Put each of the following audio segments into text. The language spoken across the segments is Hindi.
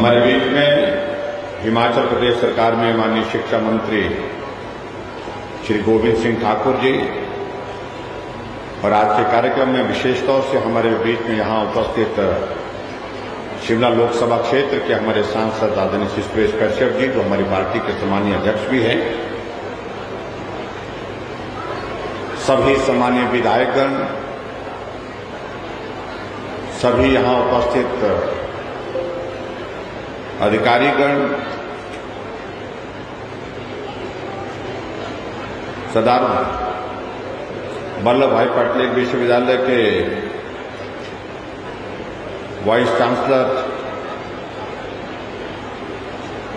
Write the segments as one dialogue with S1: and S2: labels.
S1: हमारे बीच में हिमाचल प्रदेश सरकार में माननीय शिक्षा मंत्री श्री गोविंद सिंह ठाकुर जी और आज के कार्यक्रम में विशेष तौर से हमारे बीच में यहां उपस्थित शिमला लोकसभा क्षेत्र के हमारे सांसद आदरणीय श्री सुरेश कश्यप जी जो हमारी पार्टी के सम्मानीय अध्यक्ष भी हैं, सभी सम्मानीय विधायकगण, सभी यहां उपस्थित अधिकारीगण, सरदार वल्लभ भाई पटेल विश्वविद्यालय के vice chancellor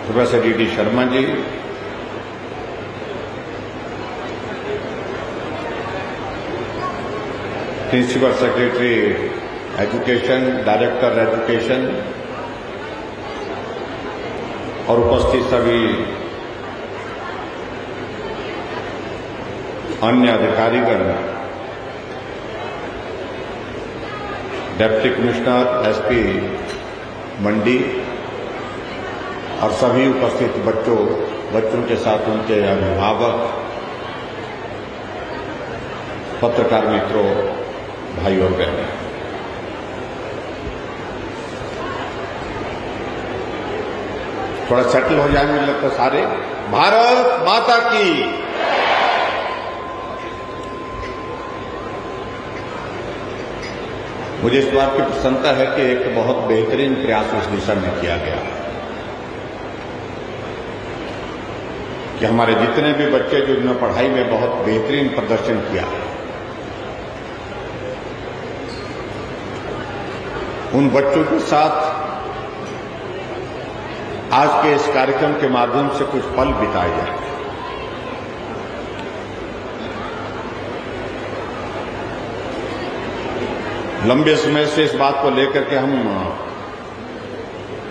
S1: professor D Sharma ji, principal secretary education, director education और उपस्थित सभी अन्य अधिकारीगण, डिप्टी कमिश्नर, एसपी मंडी और सभी उपस्थित बच्चों के साथ उनके अभिभावक, पत्रकार मित्रों, भाई और बहनें, थोड़ा सेटल हो जाए मुझे लगता सारे। भारत माता की। मुझे इस बात की प्रसन्नता है कि एक बहुत बेहतरीन प्रयास उस दिशा में किया गया कि हमारे जितने भी बच्चे जो जिन्होंने पढ़ाई में बहुत बेहतरीन प्रदर्शन किया, उन बच्चों के साथ आज के इस कार्यक्रम के माध्यम से कुछ पल बिताए जाए। लंबे समय से इस बात को लेकर के हम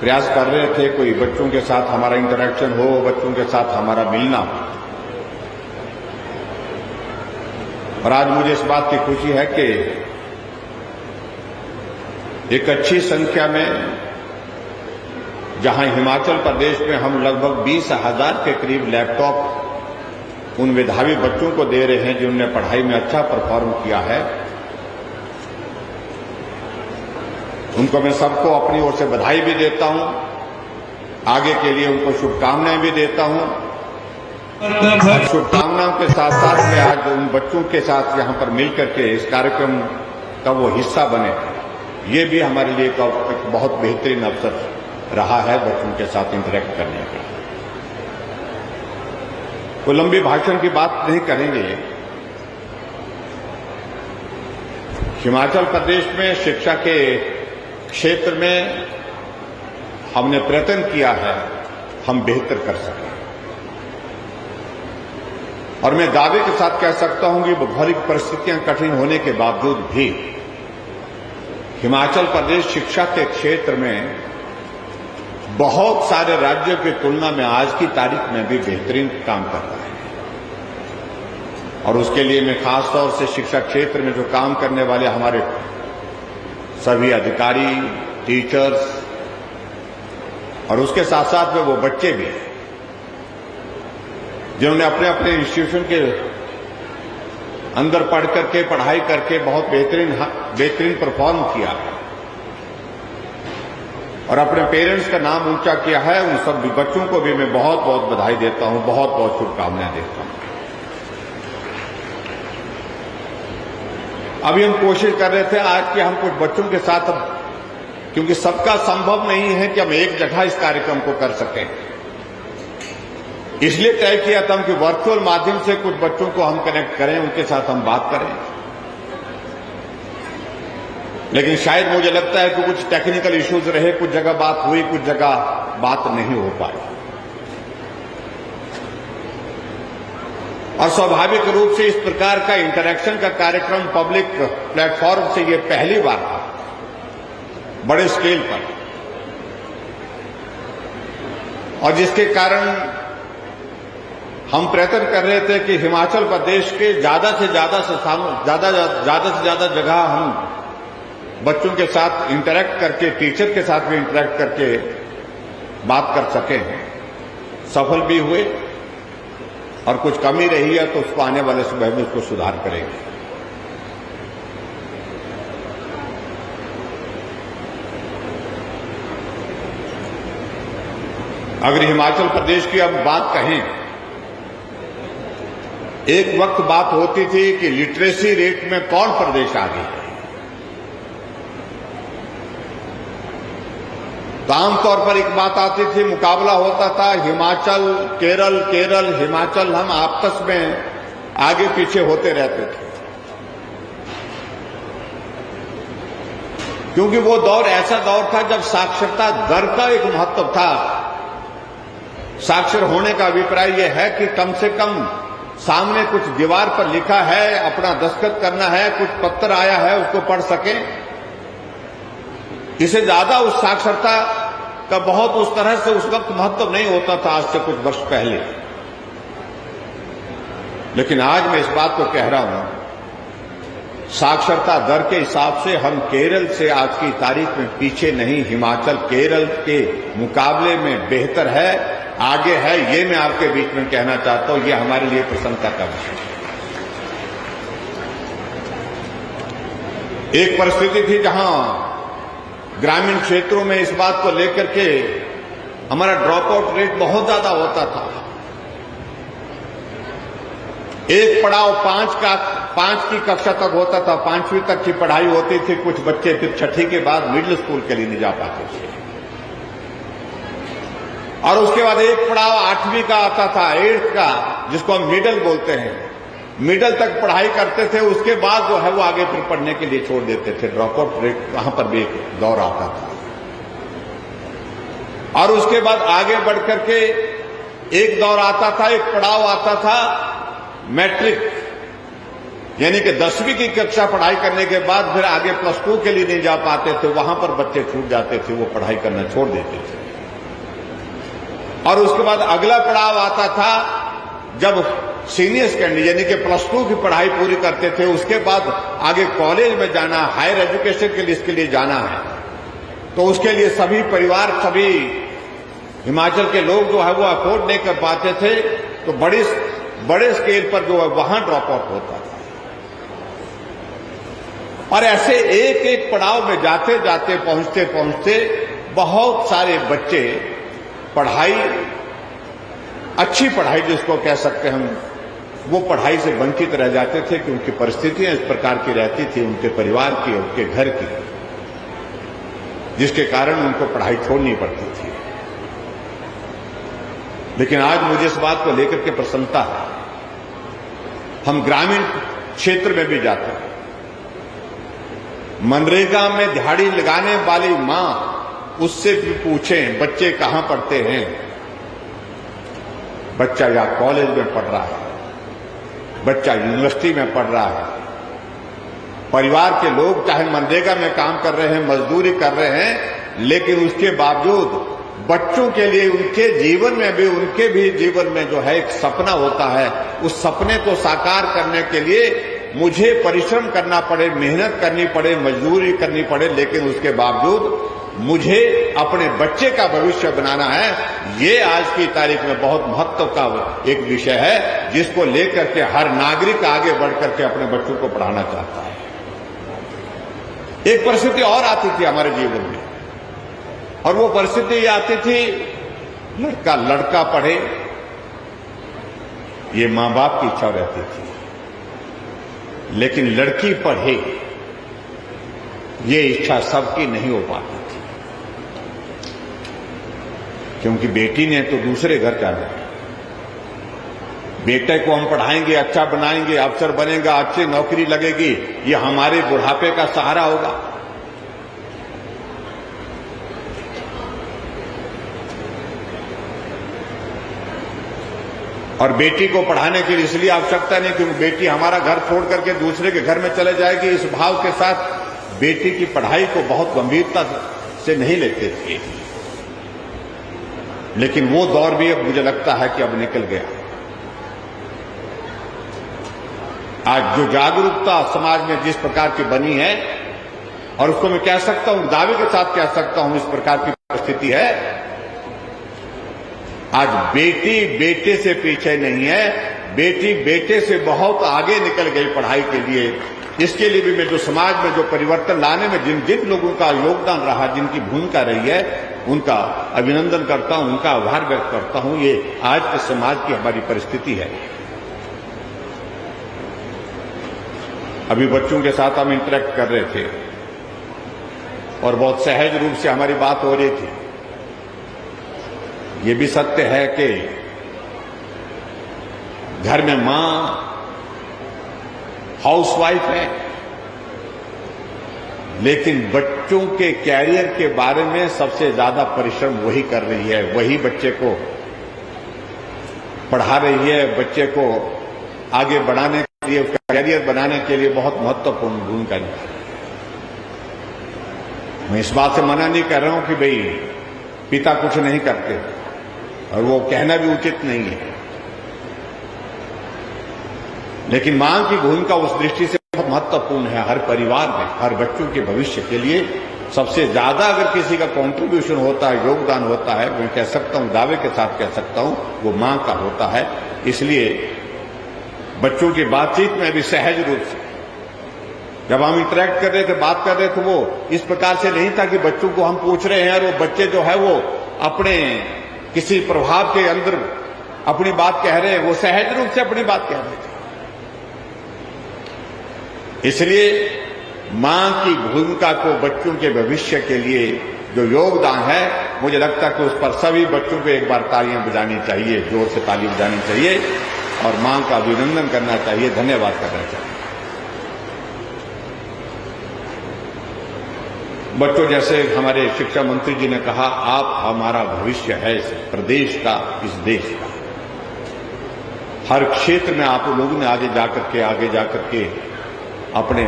S1: प्रयास कर रहे थे, कोई बच्चों के साथ हमारा इंटरेक्शन हो, बच्चों के साथ हमारा मिलना हो। और आज मुझे इस बात की खुशी है कि एक अच्छी संख्या में, जहां हिमाचल प्रदेश में हम लगभग 20,000 के करीब लैपटॉप उन मेधावी बच्चों को दे रहे हैं जिन्होंने पढ़ाई में अच्छा परफॉर्म किया है, उनको मैं सबको अपनी ओर से बधाई भी देता हूं, आगे के लिए उनको शुभकामनाएं भी देता हूं। और शुभकामनाओं के साथ साथ में आज उन बच्चों के साथ यहां पर मिलकर के इस कार्यक्रम का वो हिस्सा बने, ये भी हमारे लिए एक बहुत बेहतरीन अवसर रहा है बच्चों के साथ इंटरेक्ट करने का। कोई लंबी भाषण की बात नहीं करेंगे। हिमाचल प्रदेश में शिक्षा के क्षेत्र में हमने प्रयत्न किया है हम बेहतर कर सकें, और मैं दावे के साथ कह सकता हूं कि भौगोलिक परिस्थितियां कठिन होने के बावजूद भी हिमाचल प्रदेश शिक्षा के क्षेत्र में बहुत सारे राज्यों की तुलना में आज की तारीख में भी बेहतरीन काम कर रहा है। और उसके लिए मैं खास तौर से शिक्षा क्षेत्र में जो काम करने वाले हमारे सभी अधिकारी, टीचर्स और उसके साथ साथ में वो बच्चे भी जिन्होंने अपने अपने इंस्टीट्यूशन के अंदर पढ़ करके, पढ़ाई करके बहुत बेहतरीन परफॉर्म किया और अपने पेरेंट्स का नाम ऊंचा किया है, उन सब बच्चों को भी मैं बहुत बहुत बधाई देता हूं, बहुत बहुत शुभकामनाएं देता हूं। अभी हम कोशिश कर रहे थे आज कि हम कुछ बच्चों के साथ, क्योंकि सबका संभव नहीं है कि हम एक जगह इस कार्यक्रम को कर सकें, इसलिए तय किया था कि वर्चुअल माध्यम से कुछ बच्चों को हम कनेक्ट करें, उनके साथ हम बात करें। लेकिन शायद मुझे लगता है कि कुछ टेक्निकल इश्यूज रहे, कुछ जगह बात हुई, कुछ जगह बात नहीं हो पाई। और स्वाभाविक रूप से इस प्रकार का इंटरेक्शन का कार्यक्रम पब्लिक प्लेटफॉर्म से ये पहली बार था बड़े स्केल पर, और जिसके कारण हम प्रयत्न कर रहे थे कि हिमाचल प्रदेश के ज्यादा से ज्यादा जगह हम बच्चों के साथ इंटरेक्ट करके, टीचर के साथ भी इंटरेक्ट करके बात कर सके, सफल भी हुए, और कुछ कमी रही है तो उसको आने वाले समय में उसको सुधार करेंगे। अगर हिमाचल प्रदेश की अब बात कहें, एक वक्त बात होती थी कि लिटरेसी रेट में कौन प्रदेश आगे है, तो आमतौर पर एक बात आती थी, मुकाबला होता था हिमाचल केरल, केरल हिमाचल, हम आपस में आगे पीछे होते रहते थे, क्योंकि वो दौर ऐसा दौर था जब साक्षरता दर का एक महत्व था। साक्षर होने का अभिप्राय यह है कि कम से कम सामने कुछ दीवार पर लिखा है, अपना दस्तखत करना है, कुछ पत्र आया है उसको पढ़ सकें। इससे ज्यादा उस साक्षरता का बहुत उस तरह से उस वक्त महत्व नहीं होता था, आज से कुछ वर्ष पहले। लेकिन आज मैं इस बात को कह रहा हूं, साक्षरता दर के हिसाब से हम केरल से आज की तारीख में पीछे नहीं, हिमाचल केरल के मुकाबले में बेहतर है, आगे है। ये मैं आपके बीच में कहना चाहता हूं, ये हमारे लिए प्रसन्नता का विषय है। एक परिस्थिति थी जहां ग्रामीण क्षेत्रों में इस बात को लेकर के हमारा ड्रॉप आउट रेट बहुत ज्यादा होता था। एक पड़ाव 5 की कक्षा तक होता था, 5वीं तक की पढ़ाई होती थी। कुछ बच्चे फिर 6ठी के बाद मिडिल स्कूल के लिए नहीं जा पाते थे, और उसके बाद एक पड़ाव 8वीं का आता था, 8th का, जिसको हम मिडल बोलते हैं, मिडल तक पढ़ाई करते थे। उसके बाद जो है वो आगे फिर पढ़ने के लिए छोड़ देते थे। ड्रॉप आउट रेट वहां पर भी एक दौर आता था। और उसके बाद आगे बढ़ करके एक दौर आता था, एक पड़ाव आता था मैट्रिक, यानी कि 10वीं की कक्षा पढ़ाई करने के बाद फिर आगे +2 के लिए नहीं जा पाते थे, वहां पर बच्चे छूट जाते थे, वो पढ़ाई करना छोड़ देते थे। और उसके बाद अगला पड़ाव आता था जब सीनियर सेकेंडरी यानी कि +2 की पढ़ाई पूरी करते थे। उसके बाद आगे कॉलेज में जाना, हायर एजुकेशन के लिए इसके लिए जाना है, तो उसके लिए सभी परिवार, सभी हिमाचल के लोग जो है वो अफोर्ड नहीं कर पाते थे, तो बड़े स्केल पर जो है वहां ड्रॉप आउट होता था। और ऐसे एक एक पड़ाव में जाते जाते पहुंचते पहुंचते बहुत सारे बच्चे पढ़ाई, अच्छी पढ़ाई जिसको कह सकते हैं हम, वो पढ़ाई से वंचित रह जाते थे, क्योंकि परिस्थितियां इस प्रकार की रहती थी उनके परिवार की, उनके घर की, जिसके कारण उनको पढ़ाई छोड़नी पड़ती थी। लेकिन आज मुझे इस बात को लेकर के प्रसन्नता है, हम ग्रामीण क्षेत्र में भी जाते हैं, मनरेगा में दिहाड़ी लगाने वाली मां, उससे भी पूछें बच्चे कहां पढ़ते हैं, बच्चा या कॉलेज में पढ़ रहा है, बच्चा यूनिवर्सिटी में पढ़ रहा है। परिवार के लोग चाहे मनरेगा में काम कर रहे हैं, मजदूरी कर रहे हैं, लेकिन उसके बावजूद बच्चों के लिए, उनके जीवन में भी, उनके भी जीवन में जो है एक सपना होता है, उस सपने को साकार करने के लिए मुझे परिश्रम करना पड़े, मेहनत करनी पड़े, मजदूरी करनी पड़े, लेकिन उसके बावजूद मुझे अपने बच्चे का भविष्य बनाना है। ये आज की तारीख में बहुत महत्व का एक विषय है, जिसको लेकर के हर नागरिक आगे बढ़कर के अपने बच्चों को पढ़ाना चाहता है। एक परिस्थिति और आती थी हमारे जीवन में, और वो परिस्थिति ये आती थी, लड़का पढ़े, ये मां बाप की इच्छा रहती थी, लेकिन लड़की पढ़े, ये इच्छा सबकी नहीं हो पाती थी, क्योंकि बेटी ने तो दूसरे घर जाना है। बेटे को हम पढ़ाएंगे, अच्छा बनाएंगे, अफसर बनेगा, अच्छी नौकरी लगेगी, ये हमारे बुढ़ापे का सहारा होगा। और बेटी को पढ़ाने की इसलिए आवश्यकता नहीं क्योंकि बेटी हमारा घर छोड़ करके दूसरे के घर में चले जाएगी। इस भाव के साथ बेटी की पढ़ाई को बहुत गंभीरता से नहीं लेते थे, लेकिन वो दौर भी अब मुझे लगता है कि अब निकल गया। आज जो जागरूकता समाज में जिस प्रकार की बनी है, और उसको मैं कह सकता हूं, दावे के साथ कह सकता हूं, इस प्रकार की परिस्थिति है आज बेटी बेटे से पीछे नहीं है, बेटी बेटे से बहुत आगे निकल गई पढ़ाई के लिए। इसके लिए भी मैं जो समाज में जो परिवर्तन लाने में जिन जिन लोगों का योगदान रहा, जिनकी भूमिका रही है, उनका अभिनंदन करता हूं, उनका आभार व्यक्त करता हूं। ये आज के समाज की हमारी परिस्थिति है। अभी बच्चों के साथ हम इंटरेक्ट कर रहे थे और बहुत सहज रूप से हमारी बात हो रही थी। ये भी सत्य है कि घर में मां हाउसवाइफ है, लेकिन बच्चों के कैरियर के बारे में सबसे ज्यादा परिश्रम वही कर रही है, वही बच्चे को पढ़ा रही है, बच्चे को आगे बढ़ाने के लिए, उसका कैरियर बनाने के लिए बहुत महत्वपूर्ण भूमिका निभाती है। मैं इस बात से मना नहीं कर रहा हूं कि भाई पिता कुछ नहीं करते, और वो कहना भी उचित नहीं है, लेकिन मां की भूमिका उस दृष्टि से बहुत महत्वपूर्ण है। हर परिवार में, हर बच्चों के भविष्य के लिए सबसे ज्यादा अगर किसी का कंट्रीब्यूशन होता है, योगदान होता है, मैं कह सकता हूं, दावे के साथ कह सकता हूं, वो मां का होता है। इसलिए बच्चों की बातचीत में भी सहज रूप से जब हम इंटरेक्ट कर रहे थे, बात कर रहे थे, वो इस प्रकार से नहीं था कि बच्चों को हम पूछ रहे हैं और वो बच्चे जो है वो अपने किसी प्रभाव के अंदर अपनी बात कह रहे हैं, वो सहज रूप से अपनी बात कह रहे थे। इसलिए मां की भूमिका को बच्चों के भविष्य के लिए जो योगदान है, मुझे लगता है कि उस पर सभी बच्चों को एक बार तालियां बजानी चाहिए, जोर से ताली बजानी चाहिए और मां का अभिनंदन करना चाहिए, धन्यवाद करना चाहिए। बच्चों, जैसे हमारे शिक्षा मंत्री जी ने कहा, आप हमारा भविष्य है इस प्रदेश का, इस देश का। हर क्षेत्र में आप लोगों ने आगे जाकर के अपने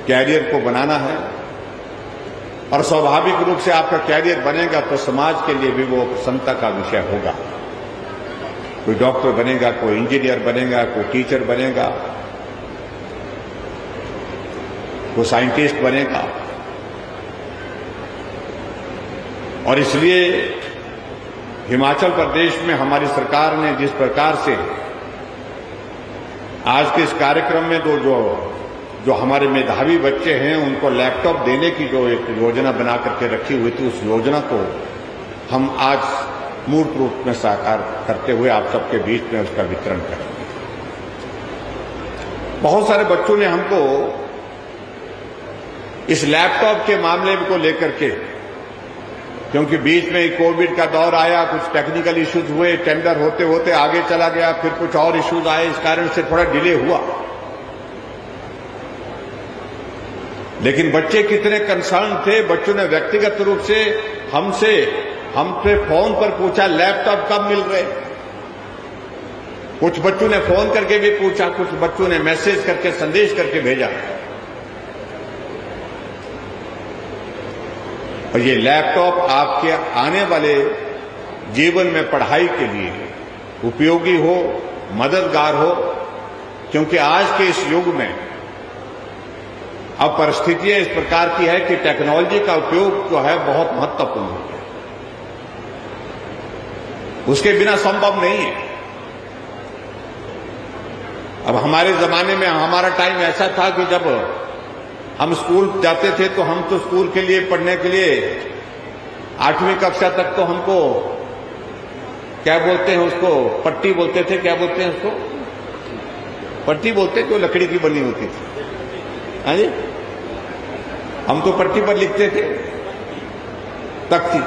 S1: कैरियर को बनाना है, और स्वाभाविक रूप से आपका कैरियर बनेगा तो समाज के लिए भी वो प्रसन्नता का विषय होगा। कोई डॉक्टर बनेगा, कोई इंजीनियर बनेगा, कोई टीचर बनेगा, कोई साइंटिस्ट बनेगा। और इसलिए हिमाचल प्रदेश में हमारी सरकार ने जिस प्रकार से आज के इस कार्यक्रम में जो हमारे मेधावी बच्चे हैं उनको लैपटॉप देने की जो एक योजना बना करके रखी हुई थी, उस योजना को हम आज मूर्त रूप में साकार करते हुए आप सबके बीच में उसका वितरण करेंगे। बहुत सारे बच्चों ने हमको इस लैपटॉप के मामले को लेकर के, क्योंकि बीच में कोविड का दौर आया, कुछ टेक्निकल इश्यूज हुए, टेंडर होते होते आगे चला गया, फिर कुछ और इश्यूज आए, इस कारण से थोड़ा डिले हुआ। लेकिन बच्चे कितने कंसर्न थे, बच्चों ने व्यक्तिगत रूप से हमसे फोन पर पूछा लैपटॉप कब मिल रहे। कुछ बच्चों ने फोन करके भी पूछा, कुछ बच्चों ने मैसेज करके, संदेश करके भेजा। और ये लैपटॉप आपके आने वाले जीवन में पढ़ाई के लिए उपयोगी हो, मददगार हो, क्योंकि आज के इस युग में अब परिस्थितियां इस प्रकार की है कि टेक्नोलॉजी का उपयोग जो है बहुत महत्वपूर्ण हो गया, उसके बिना संभव नहीं है। अब हमारे जमाने में, हमारा टाइम ऐसा था कि जब हम स्कूल जाते थे तो हम तो स्कूल के लिए पढ़ने के लिए 8वीं कक्षा तक तो हमको क्या बोलते हैं उसको, पट्टी बोलते थे, क्या बोलते हैं उसको, पट्टी बोलते जो लकड़ी की बनी होती थी। हाँ जी, हम तो पट्टी पर लिखते थे, तख्ती।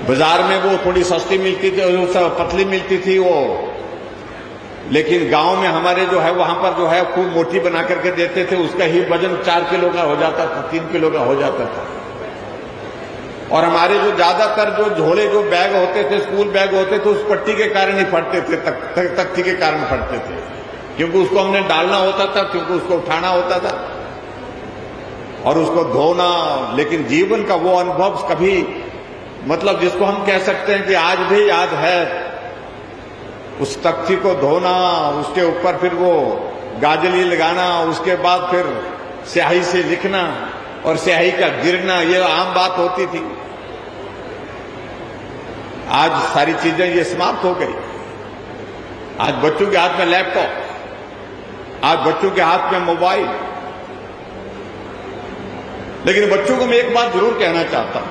S1: बाजार में वो थोड़ी सस्ती मिलती थी, पतली मिलती थी वो, लेकिन गांव में हमारे जो है वहां पर जो है खूब मोटी बना करके देते थे, उसका ही वजन 4 किलो का हो जाता था, 3 किलो का हो जाता था। और हमारे जो ज्यादातर जो झोले, जो बैग होते थे, स्कूल बैग होते थे, उस पट्टी के कारण ही फटते थे, तख्ती के कारण फटते थे, क्योंकि उसको हमने डालना होता था, क्योंकि उसको उठाना होता था और उसको धोना। लेकिन जीवन का वो अनुभव कभी, मतलब जिसको हम कह सकते हैं कि आज भी याद है, उस तख्ती को धोना, उसके ऊपर फिर वो गाजली लगाना, उसके बाद फिर स्याही से लिखना और स्याही का गिरना, ये आम बात होती थी। आज सारी चीजें ये समाप्त हो गई। आज बच्चों के हाथ में लैपटॉप, आज बच्चों के हाथ में मोबाइल। लेकिन बच्चों को मैं एक बात जरूर कहना चाहता हूं,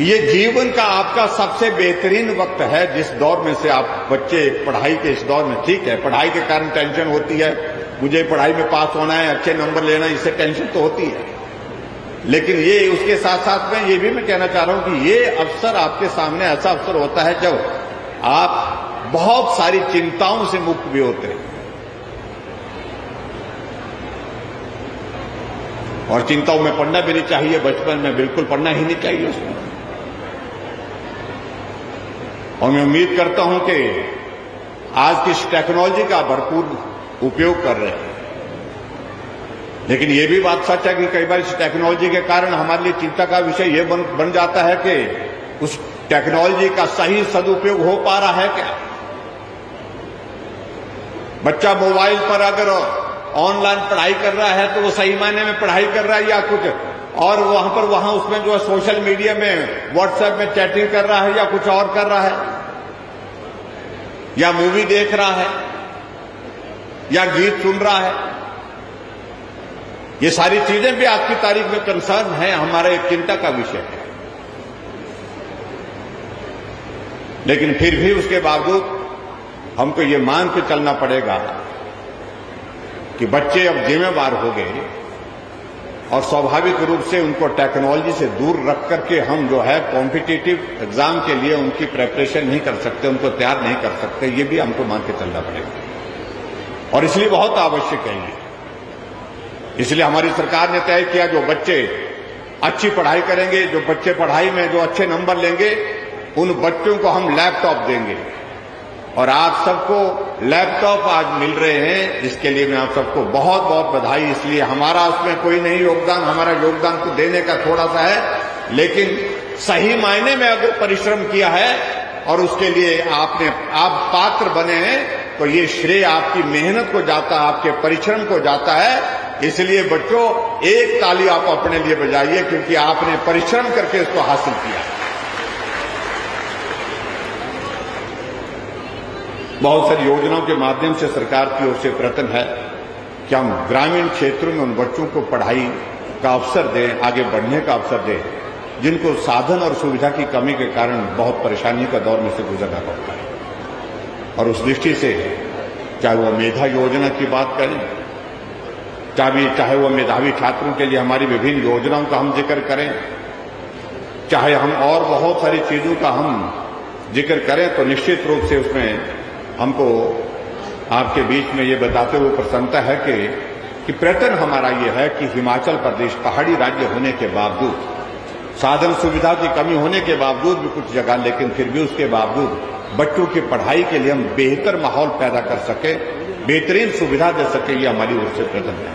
S1: ये जीवन का आपका सबसे बेहतरीन वक्त है, जिस दौर में से आप बच्चे पढ़ाई के इस दौर में, ठीक है पढ़ाई के कारण टेंशन होती है, मुझे पढ़ाई में पास होना है, अच्छे नंबर लेना है, इससे टेंशन तो होती है। लेकिन ये उसके साथ साथ में ये भी मैं कहना चाह रहा हूं कि ये अवसर आपके सामने ऐसा अवसर होता है जब आप बहुत सारी चिंताओं से मुक्त भी होते हैं। और चिंताओं में पढ़ना भी नहीं चाहिए, बचपन में बिल्कुल पढ़ना ही नहीं चाहिए उसमें। और मैं उम्मीद करता हूं कि आज की इस टेक्नोलॉजी का भरपूर उपयोग कर रहे हैं। लेकिन यह भी बात सच है कि कई बार इस टेक्नोलॉजी के कारण हमारे लिए चिंता का विषय यह बन जाता है कि उस टेक्नोलॉजी का सही सदुपयोग हो पा रहा है क्या। बच्चा मोबाइल पर अगर ऑनलाइन पढ़ाई कर रहा है तो वो सही मायने में पढ़ाई कर रहा है या कुछ और वहां उसमें जो है सोशल मीडिया में, व्हाट्सएप में चैटिंग कर रहा है या कुछ और कर रहा है, या मूवी देख रहा है, या गीत सुन रहा है। ये सारी चीजें भी आज की तारीख में कंसर्न है, हमारे चिंता का विषय है। लेकिन फिर भी उसके बावजूद हमको ये मान के चलना पड़ेगा कि बच्चे अब जिम्मेवार हो गए और स्वाभाविक रूप से उनको टेक्नोलॉजी से दूर रख करके हम जो है कॉम्पिटिटिव एग्जाम के लिए उनकी प्रिपरेशन नहीं कर सकते, उनको तैयार नहीं कर सकते। ये भी हमको मान के चलना पड़ेगा और इसलिए बहुत आवश्यक है ये। इसलिए हमारी सरकार ने तय किया जो बच्चे अच्छी पढ़ाई करेंगे, जो बच्चे पढ़ाई में जो अच्छे नंबर लेंगे, उन बच्चों को हम लैपटॉप देंगे। और आप सबको लैपटॉप आज मिल रहे हैं, इसके लिए मैं आप सबको बहुत बहुत बधाई। इसलिए हमारा उसमें कोई नहीं योगदान, हमारा योगदान तो देने का थोड़ा सा है, लेकिन सही मायने में अगर परिश्रम किया है और उसके लिए आप पात्र बने हैं तो ये श्रेय आपकी मेहनत को जाता है, आपके परिश्रम को जाता है। इसलिए बच्चों एक ताली आप अपने लिए बजाइए क्योंकि आपने परिश्रम करके इसको हासिल किया। बहुत सारी योजनाओं के माध्यम से सरकार की ओर से प्रयत्न है कि हम ग्रामीण क्षेत्रों में उन बच्चों को पढ़ाई का अवसर दें, आगे बढ़ने का अवसर दें, जिनको साधन और सुविधा की कमी के कारण बहुत परेशानी का दौर में से गुजरना पड़ता है। और उस दृष्टि से चाहे वो मेधा योजना की बात करें, चाहे वो मेधावी छात्रों के लिए हमारी विभिन्न योजनाओं का हम जिक्र करें, चाहे हम और बहुत सारी चीजों का हम जिक्र करें, तो निश्चित रूप से उसमें हमको आपके बीच में ये बताते हुए प्रसन्नता है कि प्रयत्न हमारा ये है कि हिमाचल प्रदेश पहाड़ी राज्य होने के बावजूद, साधन सुविधा की कमी होने के बावजूद भी कुछ जगह, लेकिन फिर भी उसके बावजूद बच्चों की पढ़ाई के लिए हम बेहतर माहौल पैदा कर सके, बेहतरीन सुविधा दे सके, ये हमारी ओर से प्रयत्न है।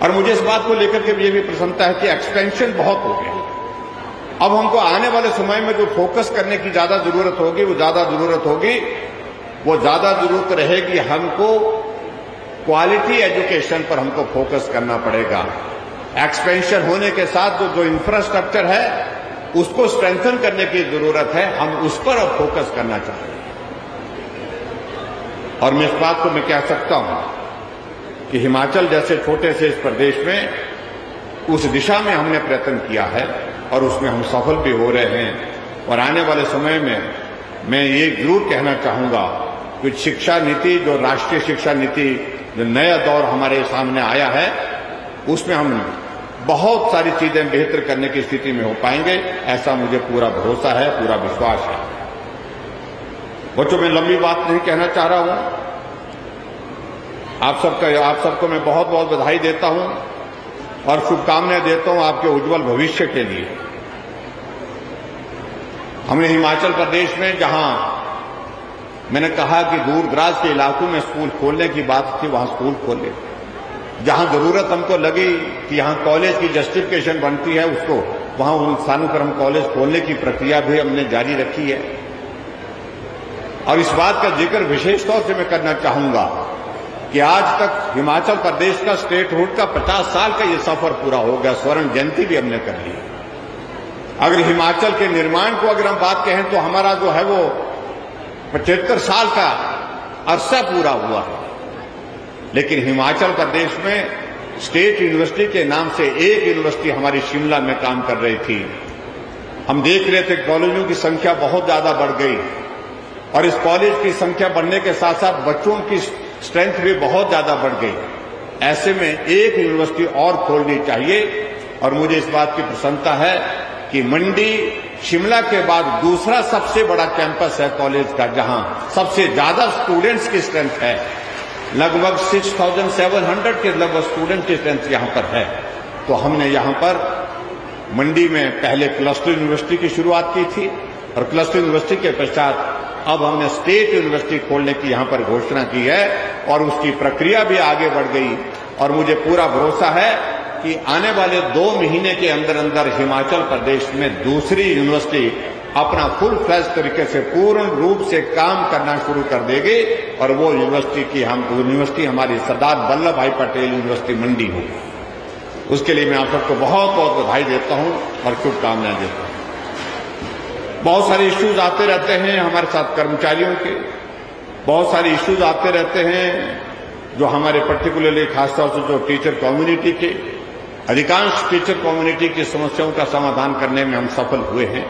S1: और मुझे इस बात को लेकर के ये भी प्रसन्नता है कि एक्सपेंशन बहुत हो गया। अब हमको आने वाले समय में जो फोकस करने की ज्यादा जरूरत होगी, वो ज्यादा जरूरत रहेगी हमको क्वालिटी एजुकेशन पर हमको फोकस करना पड़ेगा। एक्सपेंशन होने के साथ जो इंफ्रास्ट्रक्चर है उसको स्ट्रेंथन करने की जरूरत है, हम उस पर अब फोकस करना चाहिए। और मैं इस बात को मैं कह सकता हूं कि हिमाचल जैसे छोटे से इस प्रदेश में उस दिशा में हमने प्रयत्न किया है और उसमें हम सफल भी हो रहे हैं। और आने वाले समय में मैं ये जरूर कहना चाहूंगा कि शिक्षा नीति, जो राष्ट्रीय शिक्षा नीति, जो नया दौर हमारे सामने आया है, उसमें हम बहुत सारी चीजें बेहतर करने की स्थिति में हो पाएंगे, ऐसा मुझे पूरा भरोसा है, पूरा विश्वास है। बच्चों, मैं लंबी बात नहीं कहना चाह रहा हूं। आप सबको मैं बहुत बहुत बधाई देता हूं और शुभकामनाएं देता हूं आपके उज्जवल भविष्य के लिए। हमने हिमाचल प्रदेश में, जहां मैंने कहा कि दूर दराज के इलाकों में स्कूल खोलने की बात थी, वहां स्कूल खोले। जहां जरूरत हमको लगी कि यहां कॉलेज की जस्टिफिकेशन बनती है, उसको वहां उन स्थानों पर हम कॉलेज खोलने की प्रक्रिया भी हमने जारी रखी है। और इस बात का जिक्र विशेष तौर से मैं करना चाहूंगा कि आज तक हिमाचल प्रदेश का स्टेटहुड का 50 साल का ये सफर पूरा हो गया, स्वर्ण जयंती भी हमने कर ली। अगर हिमाचल के निर्माण को अगर हम बात कहें तो हमारा जो है वो 75 साल का अरसा पूरा हुआ है। लेकिन हिमाचल प्रदेश में स्टेट यूनिवर्सिटी के नाम से एक यूनिवर्सिटी हमारी शिमला में काम कर रही थी। हम देख रहे थे कॉलेजों की संख्या बहुत ज्यादा बढ़ गई और इस कॉलेज की संख्या बढ़ने के साथ साथ बच्चों की स्ट्रेंथ भी बहुत ज्यादा बढ़ गई। ऐसे में एक यूनिवर्सिटी और खोलनी चाहिए और मुझे इस बात की प्रसन्नता है कि मंडी शिमला के बाद दूसरा सबसे बड़ा कैंपस है कॉलेज का, जहां सबसे ज्यादा स्टूडेंट्स की स्ट्रेंथ है। लगभग 6,700 के लगभग स्टूडेंट की स्ट्रेंथ यहां पर है। तो हमने यहां पर मंडी में पहले क्लस्टर यूनिवर्सिटी की शुरुआत की थी और क्लस्टर यूनिवर्सिटी के पश्चात अब हमने स्टेट यूनिवर्सिटी खोलने की यहां पर घोषणा की है और उसकी प्रक्रिया भी आगे बढ़ गई। और मुझे पूरा भरोसा है कि आने वाले 2 महीने के अंदर अंदर हिमाचल प्रदेश में दूसरी यूनिवर्सिटी अपना फुल फ्लैश तरीके से पूर्ण रूप से काम करना शुरू कर देगी और वो यूनिवर्सिटी हमारी सरदार वल्लभ भाई पटेल यूनिवर्सिटी मंडी होगी। उसके लिए मैं आप सबको बहुत बहुत बधाई देता हूं और शुभकामनाएं देता हूं। बहुत सारे इश्यूज आते रहते हैं हमारे साथ कर्मचारियों के, बहुत सारे इश्यूज आते रहते हैं जो हमारे पर्टिकुलरली खासतौर से जो टीचर कम्युनिटी के, अधिकांश टीचर कम्युनिटी की समस्याओं का समाधान करने में हम सफल हुए हैं,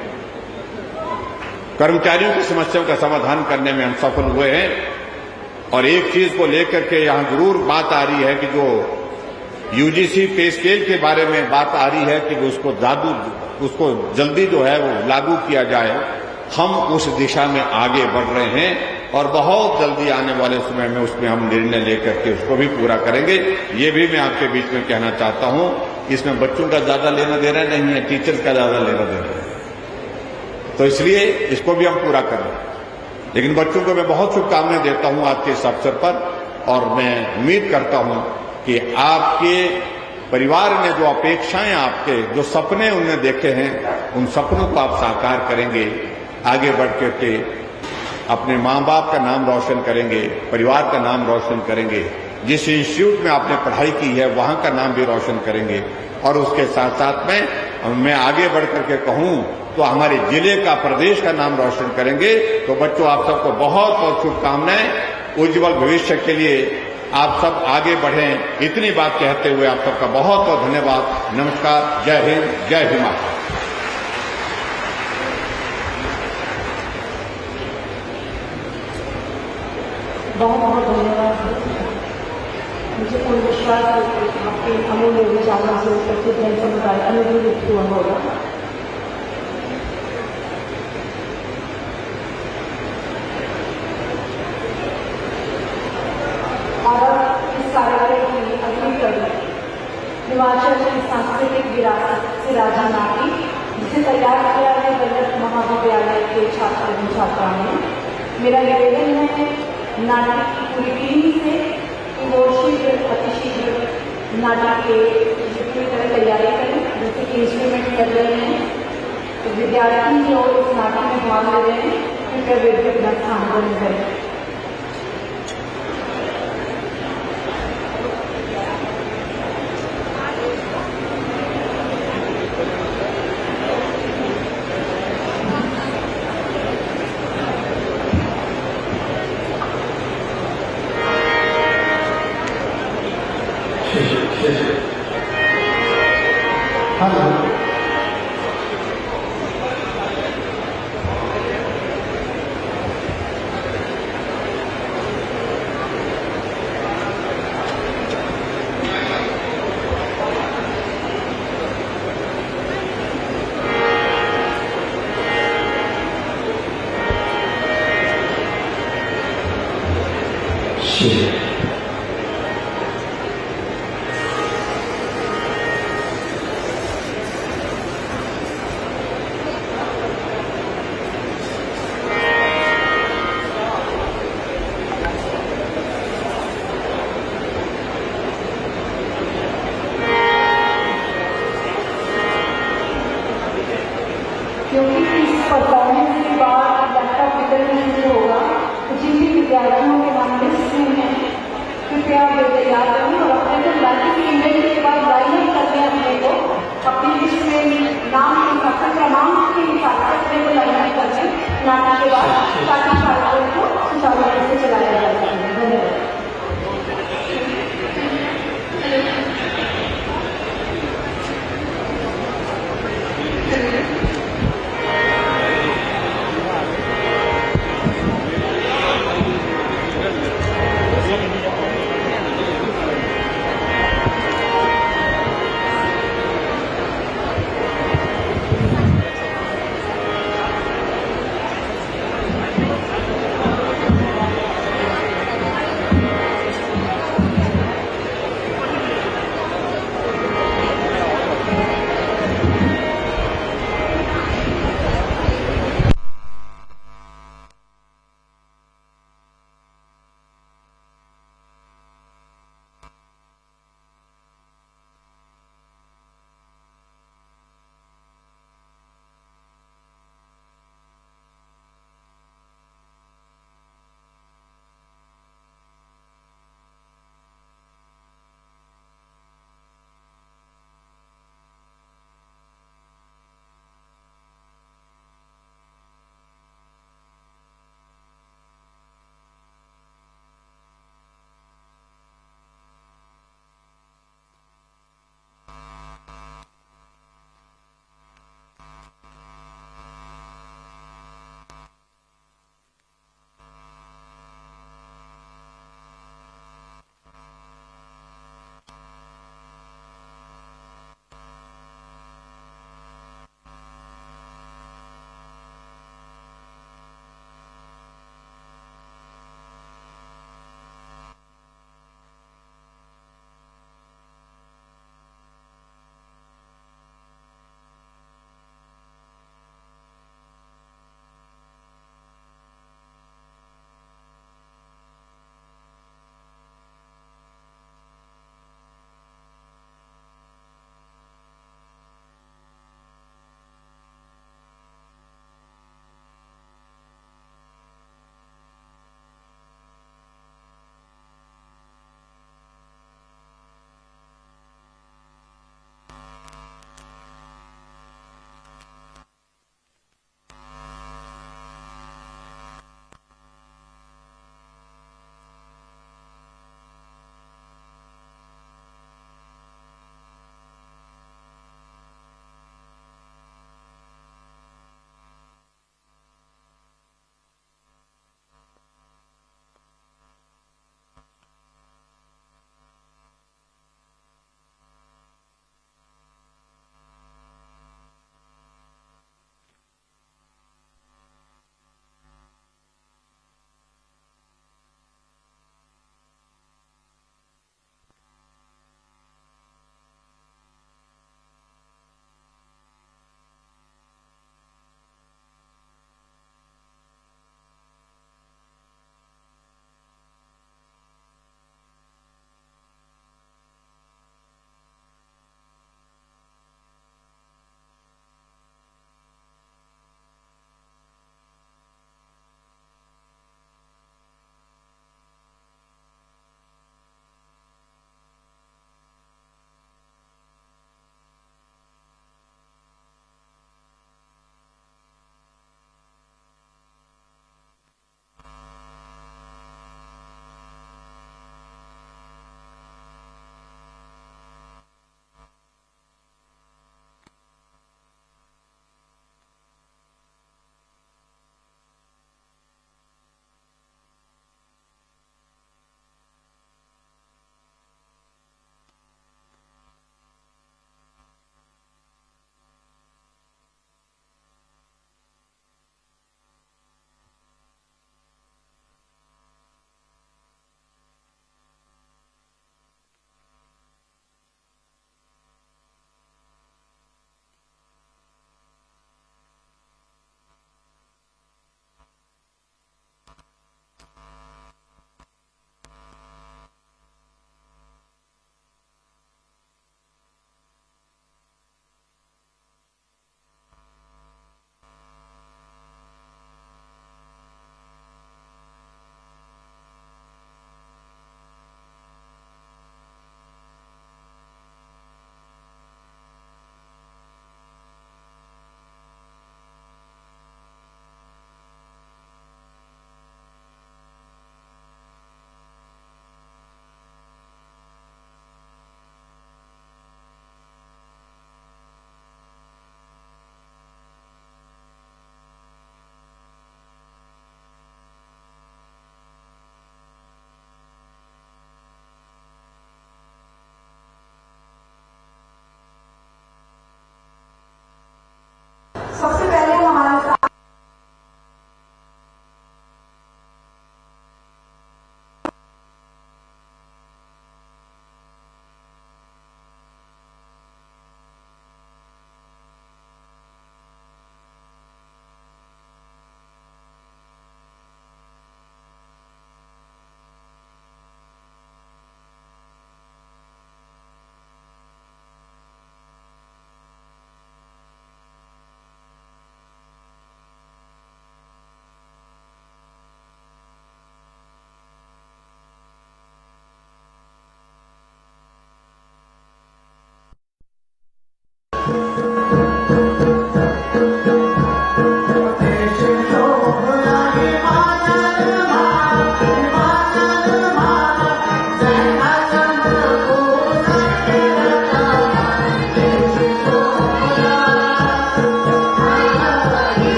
S1: कर्मचारियों की समस्याओं का समाधान करने में हम सफल हुए हैं। और एक चीज को लेकर के यहां जरूर बात आ रही है कि जो यूजीसी पे स्केल के बारे में बात आ रही है कि उसको जल्दी जो है वो लागू किया जाए। हम उस दिशा में आगे बढ़ रहे हैं और बहुत जल्दी आने वाले समय में उसमें हम निर्णय लेकर के उसको भी पूरा करेंगे। ये भी मैं आपके बीच में कहना चाहता हूं, इसमें बच्चों का ज्यादा लेना देना नहीं है, टीचर्स का ज्यादा लेना देना है, तो इसलिए इसको भी हम पूरा करें। लेकिन बच्चों को मैं बहुत शुभकामनाएं देता हूं आज के इस अवसर पर और मैं उम्मीद करता हूं कि आपके परिवार ने जो अपेक्षाएं, आपके जो सपने उनने देखे हैं, उन सपनों को आप साकार करेंगे, आगे बढ़ करके अपने माँ बाप का नाम रोशन करेंगे, परिवार का नाम रोशन करेंगे, जिस इंस्टीट्यूट में आपने पढ़ाई की है वहां का नाम भी रोशन करेंगे। और उसके साथ साथ में मैं आगे बढ़ करके कहूं तो हमारे जिले का, प्रदेश का नाम रोशन करेंगे। तो बच्चों, आप सबको बहुत बहुत शुभकामनाएं। उज्जवल भविष्य के लिए आप सब आगे बढ़ें। इतनी बात कहते हुए आप सबका बहुत बहुत धन्यवाद। नमस्कार। जय हिंद, जय हिमाचल।
S2: बहुत बहुत धन्यवाद। मुझे पूर्ण विश्वास है कि आपके अमूल्य विचारों से प्रत्येक जन समुदाय अनुरूप हुआ होगा। और इस कार्यक्रम की अगली कड़ी हिमाचल की सांस्कृतिक विरासत से राजा नाटी, जिसे तैयार किया है वल्लभ महाविद्यालय के छात्र एवं छात्राओं ने। मेरा निवेदन है नाटक की पूरी टीम से कि वो शीघ्र अतिशीघ्र नाटक के पूरी तरह तैयारी करें, जैसे कि इंस्ट्रूमेंट कर रहे हैं। तो विद्यार्थी जो इस नाटक में भाग ले रहे हैं कृपया वे भी अपना स्थान ग्रहण करें। क्योंकि इस परफॉर्मेंस के बाद लैपटॉप वितरण शुरू होगा, तो जिन भी विद्यार्थियों के नाम लिस्ट में हैं कृपया वे तैयार करें और अपने को लाइव इवेंट के बाद लाइन अप करने अपने को अपनी लिस्ट में नाम के प्रमाण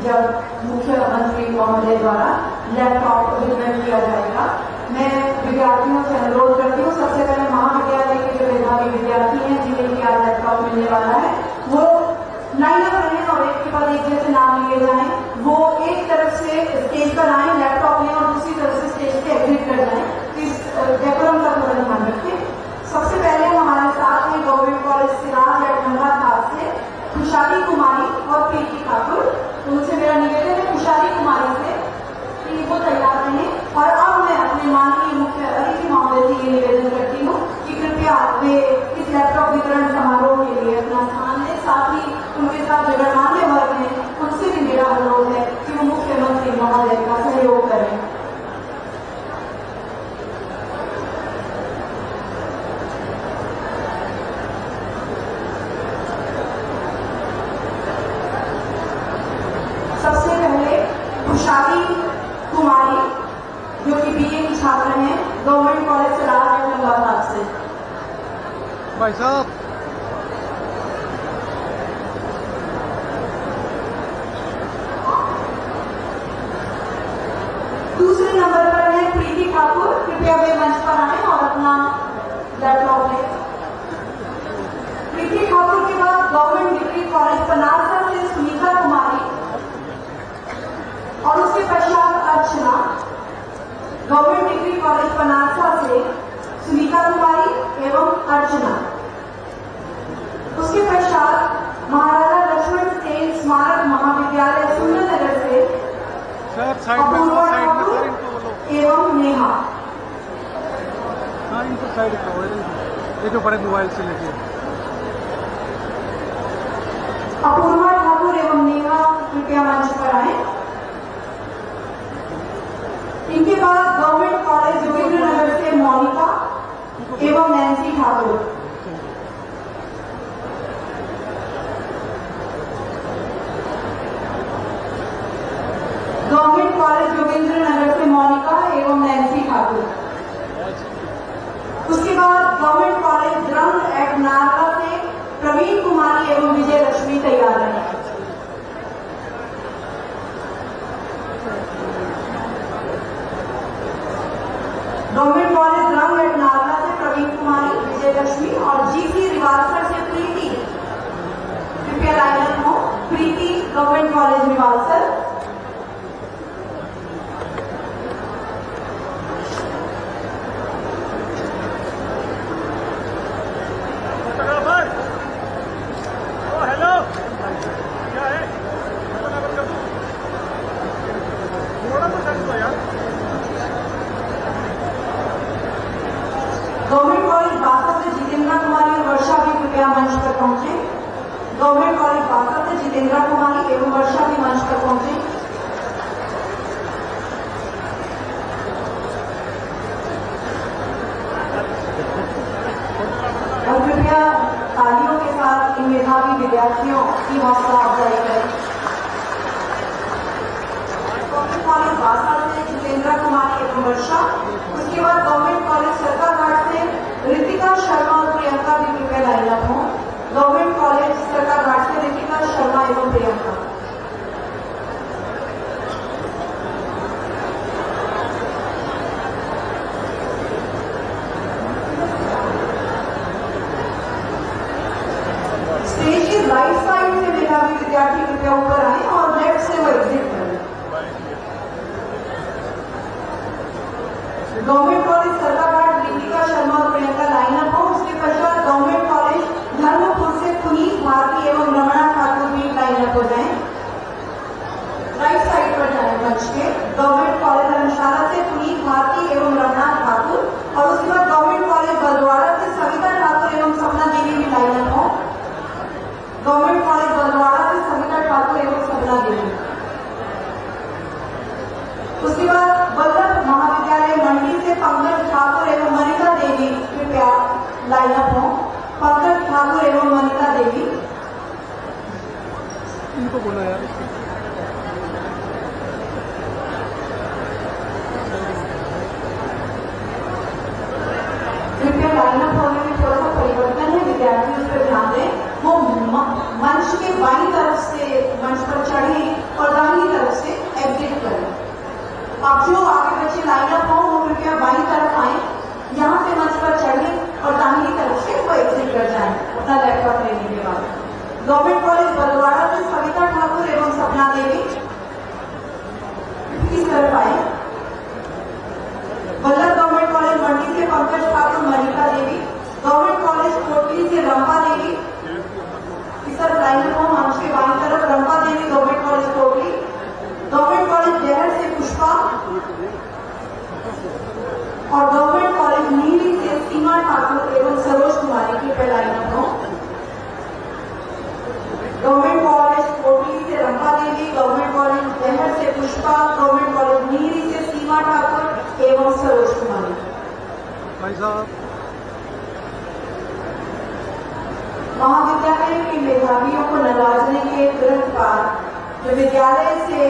S2: जब मुख्यमंत्री महोदय द्वारा लैपटॉप वितरण किया जाएगा। मैं विद्यार्थियों से अनुरोध करती हूँ, सबसे पहले महाविद्यालय के जो मेधावी विद्यार्थी हैं जिन्हें क्या लैपटॉप मिलने वाला है, वो लाइन अप रहें और एक के बाद एक जैसे नाम लिए जाएं। वो एक तरफ से स्टेज पर आए, लैपटॉप लें और दूसरी तरफ से स्टेज पे एग्जिट कर जाएं। इस डेकोरम का थोड़ा ध्यान रखें। सबसे पहले हमारे साथ हैं गवर्नमेंट कॉलेज सिराज एट से खुशहाली कुमारी और प्रीति ठाकुर। उनसे मेरा निवेदन है खुशहाली कुमारी से कि वो तैयार रहें। और अब मैं अपने माननीय मुख्य अतिथि महोदय से ये निवेदन करती हूँ कि कृपया वे इस लैपटॉप वितरण समारोह के लिए अपना स्थान लें। साथ ही उनके साथ जो गणमान्य वर्ग हैं उनसे भी मेरा अनुरोध है कि वो मुख्यमंत्री महोदय का सहयोग करें। सबसे पहले खुशहाली कुमारी जो कि बीए की छात्र हैं गवर्नमेंट कॉलेज सिराज एट से।
S3: भाई साहब
S2: दूसरे नंबर पर है प्रीति ठाकुर। कृपया वे मंच पर आए और अपना लैपटॉप लें। प्रीति ठाकुर के बाद गवर्नमेंट डिग्री कॉलेज बनारसा से सुनीता कुमारी और उसके पश्चात अर्चना। गवर्नमेंट डिग्री कॉलेज बनारसा से सुनीता कुमारी एवं अर्चना। उसके पश्चात महाराजा लक्ष्मण सेन स्मारक महाविद्यालय सुंदरनगर से
S3: सर साइड में
S2: अपूर्वा
S3: सर
S2: ठाकुर
S3: इनको बोलो।
S2: एवं नेहा।
S3: हाँ इनको साइड करो, ये जो बड़े मोबाइल से लेके
S2: अपूर्वा ठाकुर एवं नेहा कृपया मंच पर आए। इनके बाद गवर्नमेंट कॉलेज जोगिंद्रनगर से मोनिका एवं Nancy Thakur. Government college Jogindernagar से मोनिका एवं नैन्सी ठाकुर। उसके बाद गवर्नमेंट कॉलेज द्रंग एट नारवा से प्रवीण कुमारी एवं विजय लक्ष्मी तैयार हैं। गवर्नमेंट कॉलेज द्रंग एट नारवा से प्रवीण कुमारी, विजय लक्ष्मी और जीसी रिवालसर से प्रीति। कृपया लाइन हो। Preeti Government College Rewalsar. Government College Basa से जितेंद्रा कुमारी और वर्षा भी कृपया मंच पर पहुंचे। गवर्नमेंट कॉलेज बासा से जितेंद्रा कुमारी एवं वर्षा भी मंच पर पहुंचे। और कृपया तालियों के साथ इन मेधावी विद्यार्थियों की हौसला अफजाई करें। गवर्नमेंट कॉलेज बासा से जितेंद्रा कुमारी एवं वर्षा। उसके बाद गवर्नमेंट कॉलेज सरकाघाट से रितिका शर्मा और प्रियंका भी कृपया लाइन अप हो। गवर्नमेंट कॉलेज सरकाघाट से रितिका शर्मा एवं प्रियंका। स्टेज के राइट साइड से मेधावी विद्यार्थी कृपया ऊपर आए और लेफ्ट से वो एग्जिट करें। गवर्नमेंट कॉलेज सरकाघाट रितिका शर्मा और प्रियंका लाइन अप हो। उसके पश्चात गवर्नमेंट कॉलेज धर्मपुर से पुनीत भारती एवं रमणा ठाकुर भी लाइन अप हो जाए। राइट साइड पर जाए मंच के। गवर्नमेंट कॉलेज धर्मशाला से पुनीत भारती एवं रमणा ठाकुर और उसके बाद गवर्नमेंट कॉलेज बलद्वारा से सविता ठाकुर एवं सपना देवी भी लाइन अप हो। गवर्नमेंट कॉलेज बलद्वारा से सविता ठाकुर एवं सपना देवी। उसके बाद वल्लभ महाविद्यालय मंडी से पंकज ठाकुर एवं मनिता देवी कृपया लाइन अप हो। पंकज ठाकुर एवं मनिता देवी।
S3: इनको बोलो यार।
S2: कृपया लाइन अप होने में थोड़ा सा परिवर्तन है, विद्यार्थी उस पर ध्यान दें। वो मंच के बाईं तरफ से मंच पर चढ़े और दाहिनी आप जो आगे बच्चे लाइन अप हो वो कृपया बाईं तरफ आए, यहाँ से मंच पर चढ़े और दाहिनी तरफ से वो एग्जिट कर जाए अपना लैपटॉप लेने के बाद। गवर्नमेंट कॉलेज बलवाड़ा से सविता ठाकुर एवं सपना देवी इस तरफ आए। वल्लभ गवर्नमेंट कॉलेज मंडी से पंकज ठाकुर, मनिका देवी। गवर्नमेंट कॉलेज कोटली से रंपा देवी इस तरफ लाइन हो, मंच के बाईं तरफ Rampa Devi Government College Kotli. Government College Dehar से पुष्पा और गवर्नमेंट कॉलेज नीली से सीमा ठाकुर एवं सरोज कुमारी की लाइन हो। गवर्नमेंट कॉलेज कोटली से रंपा देवी, गवर्नमेंट कॉलेज डेहर से पुष्पा, गवर्नमेंट कॉलेज नीली से सीमा ठाकुर एवं सरोज कुमारी।
S3: भाई साहब
S2: महाविद्यालय के मेधावियों को नवाजने के तुरंत बाद जो विद्यालय से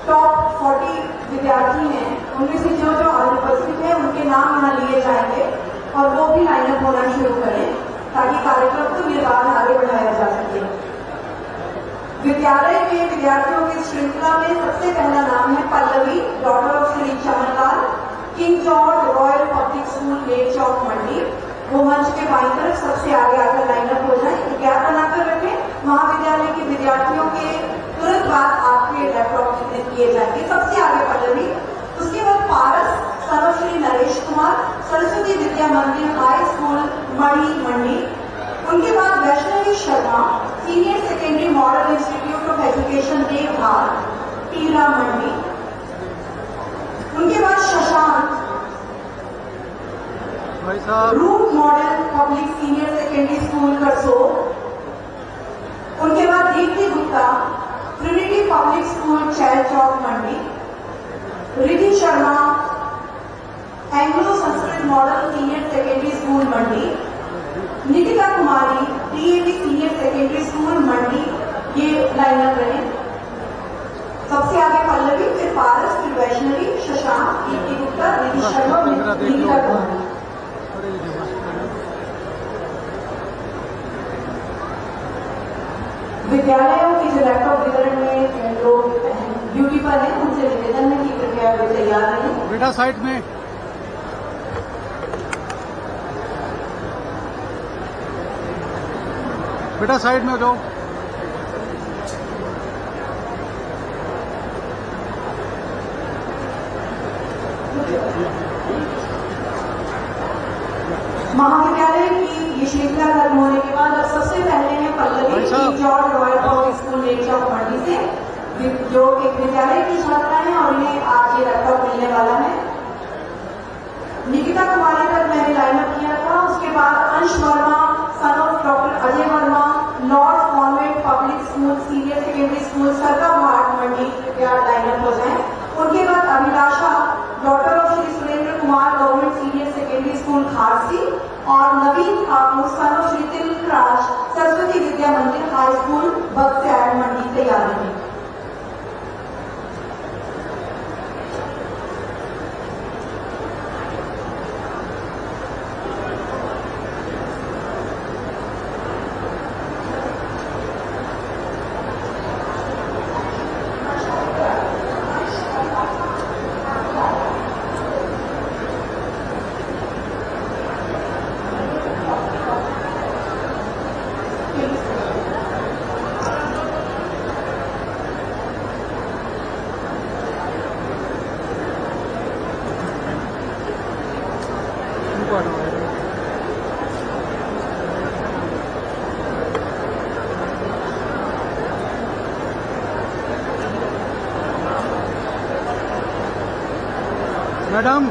S2: टॉप 40 विद्यार्थी हैं उनमें से जो जो अनुपस्थित है उनके नाम यहाँ लिए जाएंगे और वो भी लाइनअप होना शुरू करें ताकि कार्यक्रम को निर्बाध आगे बढ़ाया जा सके। विद्यालय के विद्यार्थियों की श्रृंखला में सबसे पहला नाम है Pallavi, daughter of Shri Chamanlal, King George Royal Public School, Lake Chowk, Mandi. वो मंच के बाईं तरफ सबसे आगे आकर लाइनअप हो जाए, गैप बनाकर रखें। महाविद्यालय के विद्यार्थियों के तुरंत बाद आपके लैपटॉप किए जाएंगे। सबसे आगे पल्लवी, उसके बाद पारस, सर्वश्री नरेश कुमार, सरस्वती विद्या मंदिर हाई स्कूल, मणि, मंडी। उनके बाद Vaishnavi Sharma, Senior Secondary Model Institute of Education, Devhar, Tila, Mandi. उनके बाद Shashank,
S3: Bhai Sahab
S2: Root Model Public Senior secondary School, Karsol. उनके बाद Deepti Gupta, Trinity Public School, Chail Chowk, Mandi. Riddhi Sharma, Anglo Sanskrit Model Senior secondary School, Mandi. Nikita Kumari, DAV Senior secondary School, Mandi. ये लाइनअप रहे। सबसे आगे पल्लवी, फिर पारस, फिर वैष्णवी, शशांक, दीप्ति गुप्ता, रिधि शर्मा, निकिता कुमारी। विद्यालयों के जो लैपटॉप वितरण में लोग ड्यूटी पर हैं उनसे निवेदन है कि कृपया वे तैयार रहें।
S3: बेटा साइड में, बेटा साइड में हो जाओ।
S2: महाविद्यालय की ये श्रृंखला खत्म होने के बाद अब सबसे पहले है Pallavi, George Royal Public School, Lake Chowk, Mandi से, जो एक विद्यालय की छात्रा है और उन्हें आज ये लैपटॉप मिलने वाला है। निकिता कुमारी तक मैंने लाइनअप किया था। उसके बाद Ansh Verma, son of doctor Ajay Verma, Lord Convent Public School, Senior secondary School, Sarka Ghat, Mandi, कृपया लाइनअप हो जाए। उनके बाद Abhilasha, daughter of Shri Surendra Kumar, Government senior secondary School, Kharsi. और Naveen Thakur, son of Shri Tilakraj, Saraswati Vidya Mandir High School, Baksair, Mandi, तैयार रहे।
S3: Madam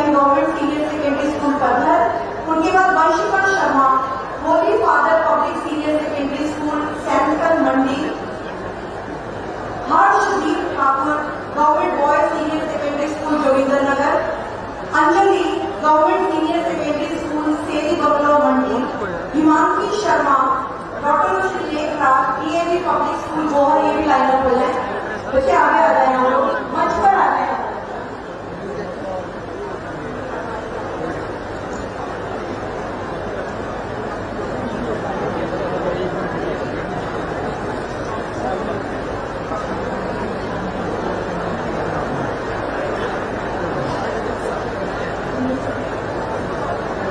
S2: Jain Government senior secondary School Paddhar, उनके बाद Vanshikar Sharma Holy Father Public Senior secondary school सैंकल Mandi, Harshdeep Thakur government boys senior secondary school Joginder Nagar, Anjali government senior secondary school Seri bungalow Mandi, Himanshi Sharma daughter Shri Lekhraj TAV public school Gohar, ये भी लाइनअप हो जाए। बच्चे आगे आ जाए, हम लोग मंच पर आ जाए।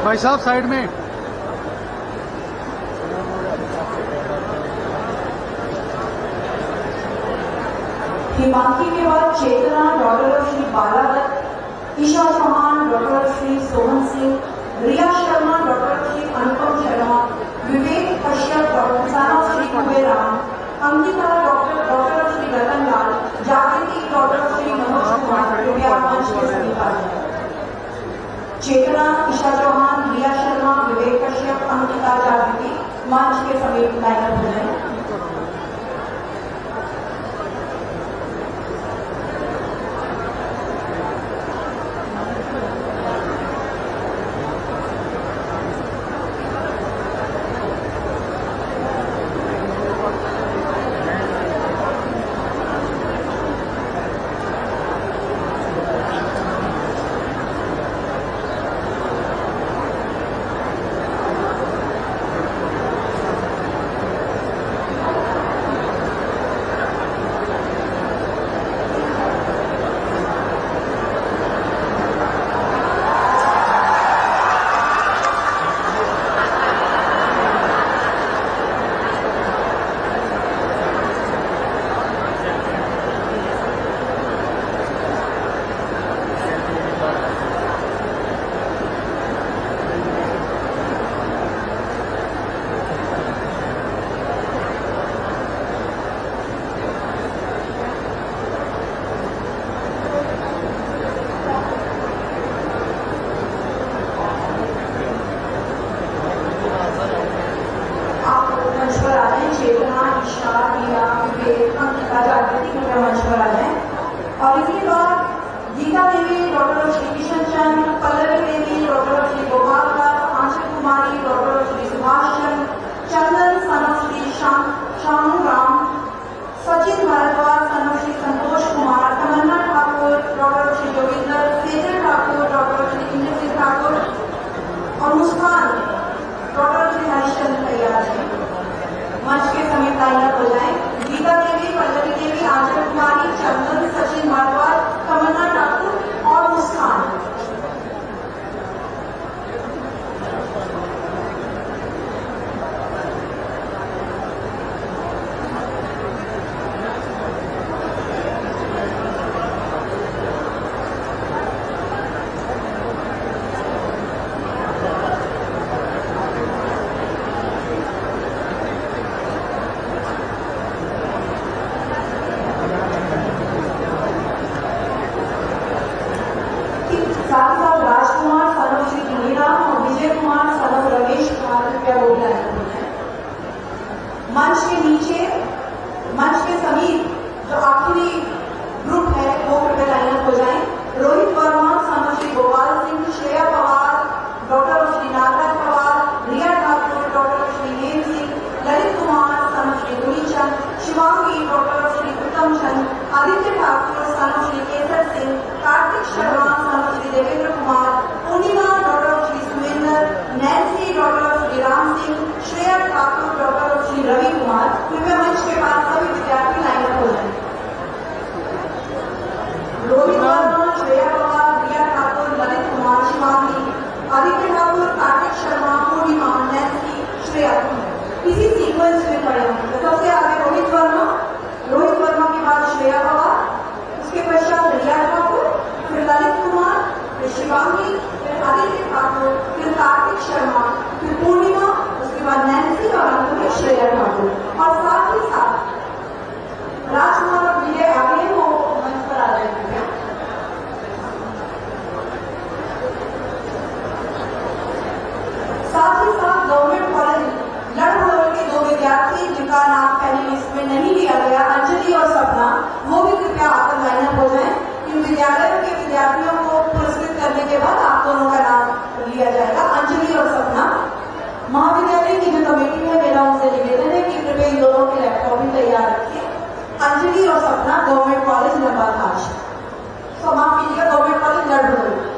S3: भाई साहब साइड में।
S2: हिमांशी के बाद चेतना doctor Shri बालादत्त, Isha Chauhan doctor Shri Sohan Singh, Riya Sharma daughter Shri Anupam Sharma, विवेक कश्यप डॉक्टर श्री कुबेराम, अंकिता डॉक्टर श्री रतन लाल, जागृति डॉक्टर श्री मनोज कुमार, जो कि आप मंच के समीप आ जाए। चेतना, ईशा चौहान, रिया शर्मा, विवेक कश्यप, अंकिता, जागृति मंच के समीप लाइनअप हो जाए। और इसके बाद गीता देवी डॉक्टर श्री किशन चंद, पल्लवी देवी डॉक्टर श्री गोपाल दास, आंचल कुमारी डॉक्टर श्री सुभाष चंद, चंदन सन श्री शामू राम, सचिन भारद्वाज सन श्री संतोष कुमार, तमन्ना ठाकुर डॉक्टर श्री जोगिंदर, सेजल ठाकुर डॉक्टर श्री इंद्रजीत ठाकुर और मुस्कान डॉक्टर श्री हरिश्चंद्र तैयार है। मंच के समीप लाइनअप हो जाए। गीता देवी, पल्लवी देवी, आंचल कुमारी, चंदन, सचिन भारद्वाज, तमन्ना ठाकुर और मुस्कान। साथ साथ राजकुमार सन श्री गिनीराम और विजय कुमार सन रमेश कुमार कृपया वो भी लाइन हो जाए। मंच के नीचे, मंच के समीप जो आखिरी ग्रुप है वो कृपया लाइनअप हो जाए। Rohit Verma son Shri Gopal Singh, Shreya Pawar daughter Shri Nagraj Pawar, Riya Thakur daughter Shri Hem Singh, Lalit Kumar son Shri Gunichand, Shivangi daughter Shri Uttam Chand, Aditya Thakur son Shri Kesar Singh, Kartik Sharma son Shri Devendra Kumar, Purnima daughter Shri Sumendra, Nancy daughter Shri Ram Singh, Shreya Thakur daughter Shri Ravi Kumar. कृपया मंच के पास सभी विद्यार्थी लाइनअप हो जाए। रोहित वर्मा, श्रेया पवार, रिया ठाकुर, ललित कुमार, शिवांगी, आदित्य ठाकुर, कार्तिक शर्मा, पूर्णिमा, नैन्सी, श्रेया इसी सीक्वेंस में पड़े होंगे। सबसे आगे रोहित वर्मा के बाद श्रेया पवार, उसके पश्चात रिया ठाकुर, फिर ललित कुमार, फिर शिवांगी, फिर आदित्य ठाकुर, फिर कार्तिक शर्मा, फिर पूर्णिमा, उसके बाद नैन्सी और अंत में श्रेया ठाकुर। और साथ ही साथ राजकुमार और विजय आगे वो मंच पर आ जाएंगे। विद्यालय के विद्यार्थियों को पुरस्कृत करने के बाद आप दोनों का नाम लिया जाएगा, अंजलि और सपना। महाविद्यालय की जो कमेटी है, मेरा उनसे निवेदन है कि कृपया इन दोनों के लैपटॉप भी तैयार रखिए। अंजलि और सपना, गवर्नमेंट कॉलेज नंबाधाज, तो माफ कीजिएगा, गवर्नमेंट कॉलेज गढ़बड़ोली।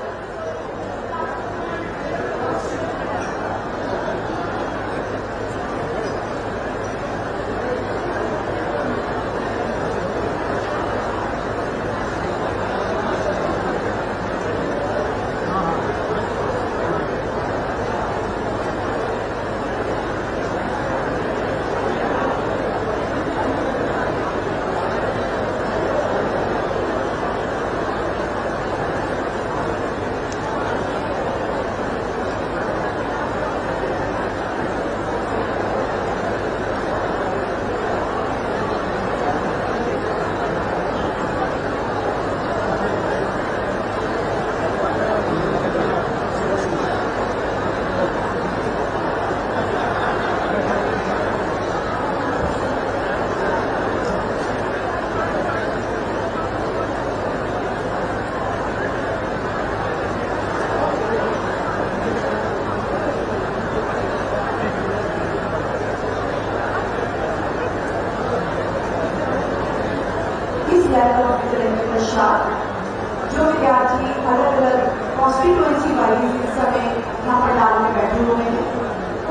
S2: लैपटॉप वितरण के पश्चात जो विद्यार्थी अलग अलग कॉन्स्टिट्यूएंसी वाइज इस समय यहाँ पंडाल में बैठे हुए हैं,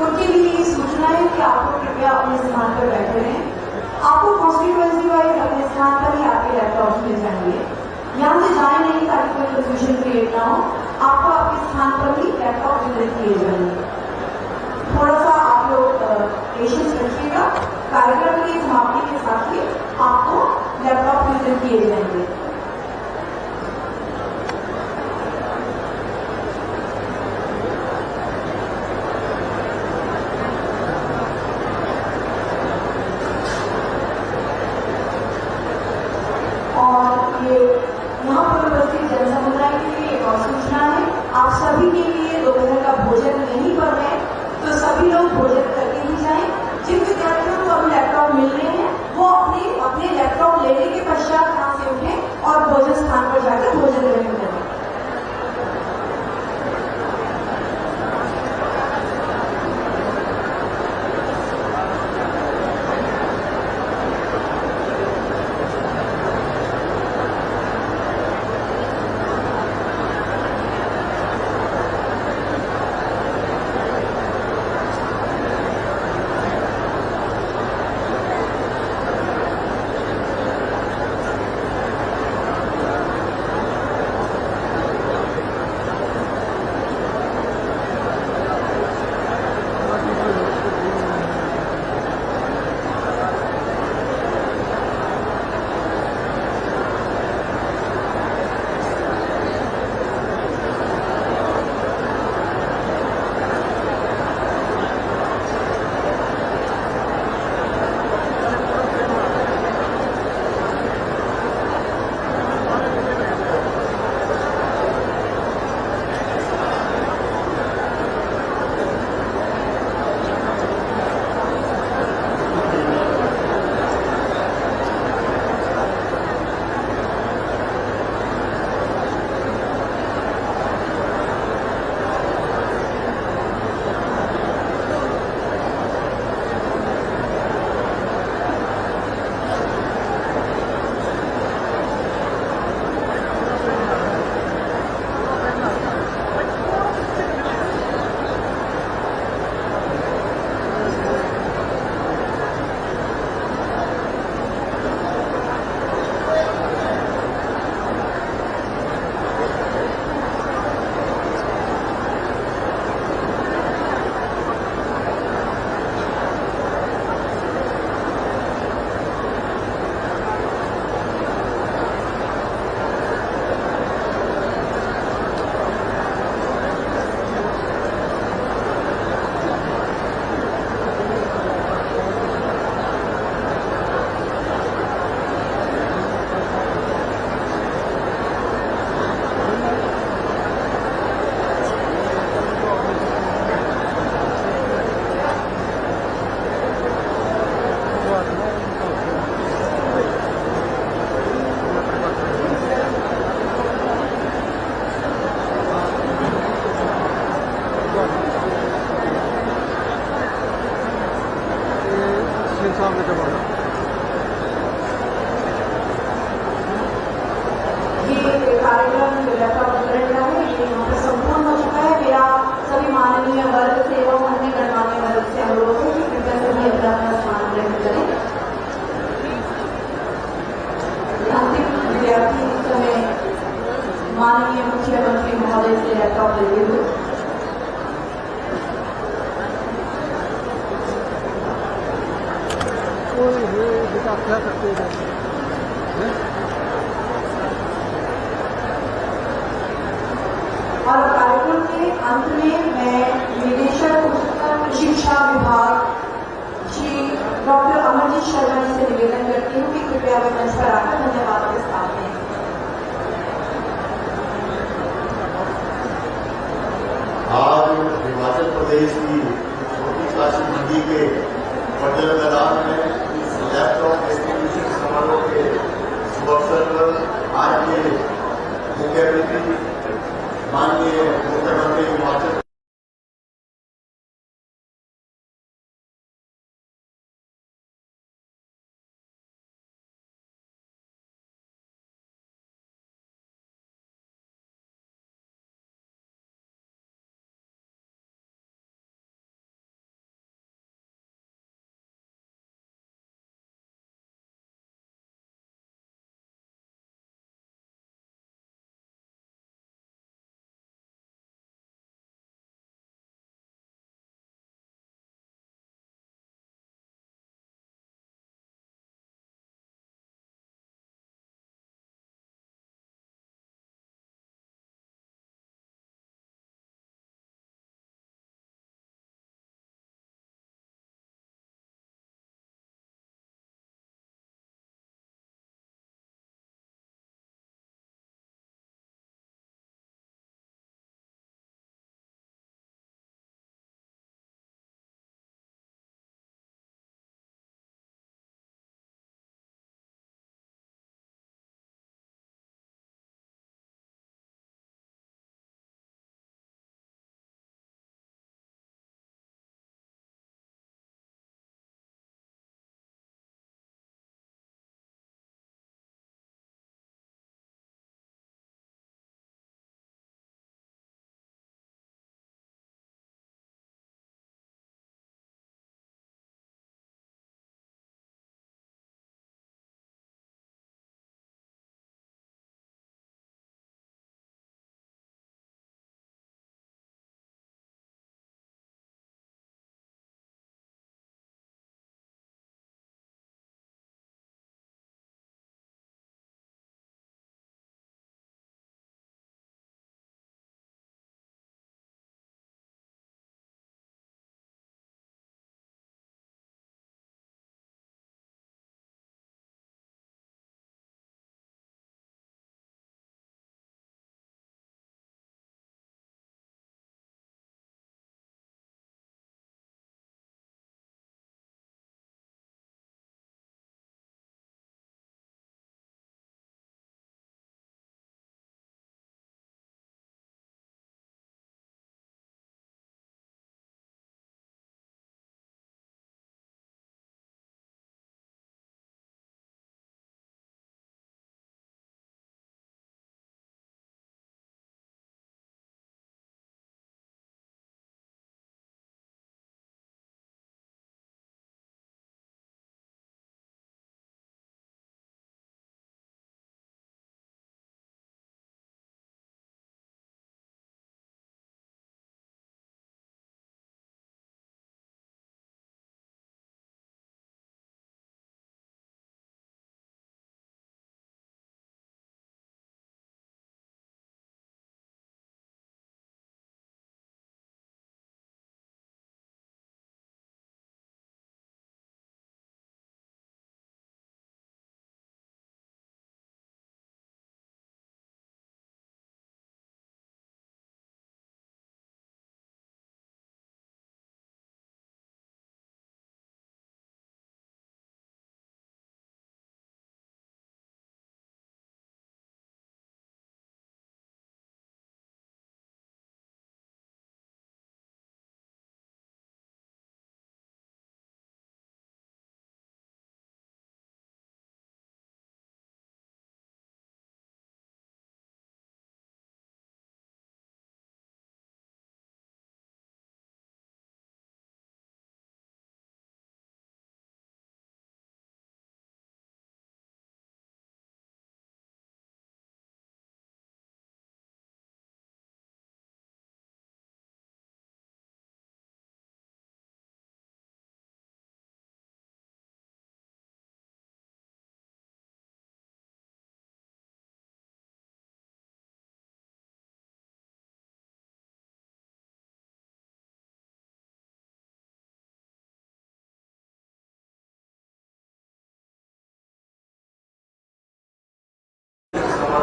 S2: उनके लिए ये सूचना है कि आपको कृपया अपने स्थान पर बैठे रहें। आपको कॉन्स्टिट्यूएंसी वाइज अपने स्थान पर ही आपके लैपटॉप मिल जाएंगे, यहाँ से जाए नहीं ताकि कोई कंफ्यूजन क्रिएट ना हो। आपको आपके स्थान पर ही लैपटॉप वितरित किए जाएंगे। थोड़ा सा आप लोग पेशेंस रखिएगा, कार्यक्रम की समाप्ति के साथ ही आपको लैपटॉप वितरित किए जाएंगे। और ये यहाँ पर उपस्थित जनसमुदाय के लिए एक और सूचना है, आप सभी के लिए दोपहर का भोजन यहीं पर है, तो सभी लोग भोजन करके ही जाएं। जिन विद्यार्थियों को अब लैपटॉप मिल रहे हैं वो अपने लैपटॉप लेने के पश्चात यहाँ से उठें और भोजन स्थान पर जाकर भोजन ग्रहण करें।
S3: सामने से बोल रहा हूँ।
S2: ये कार्यक्रम लैपटॉप वितरण का है, ये यहाँ पे संपूर्ण हो चुका है। मेरा सभी माननीय वर्ग से एवं अन्य गणमान्य वर्ग से अनुरोध है कि कृपया सभी अपना स्थान ग्रहण करें। अंतिम विद्यार्थी इस समय माननीय मुख्यमंत्री महोदय से लैपटॉप लेते हुए
S3: बेटा क्या करते हैं?
S2: और कार्यक्रम के अंत में मैं निदेशक उच्चतर शिक्षा विभाग श्री डॉक्टर अमरजीत शर्मा जी से निवेदन करती हूँ कि कृपया वे मंच पर आकर धन्यवाद के साथ हैं।
S4: आज हिमाचल प्रदेश की छोटी काशी मंडी के पटेल मैदान में इस लैपटॉप डिस्ट्रीब्यूशन समारोह के शुभ अवसर पर आज के मुख्य अतिथि माननीय मुख्यमंत्री हिमाचल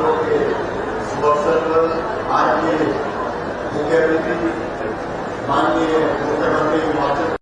S4: समारोह के शुभ अवसर पर आज के मुख्य अतिथि माननीय मुख्यमंत्री हिमाचल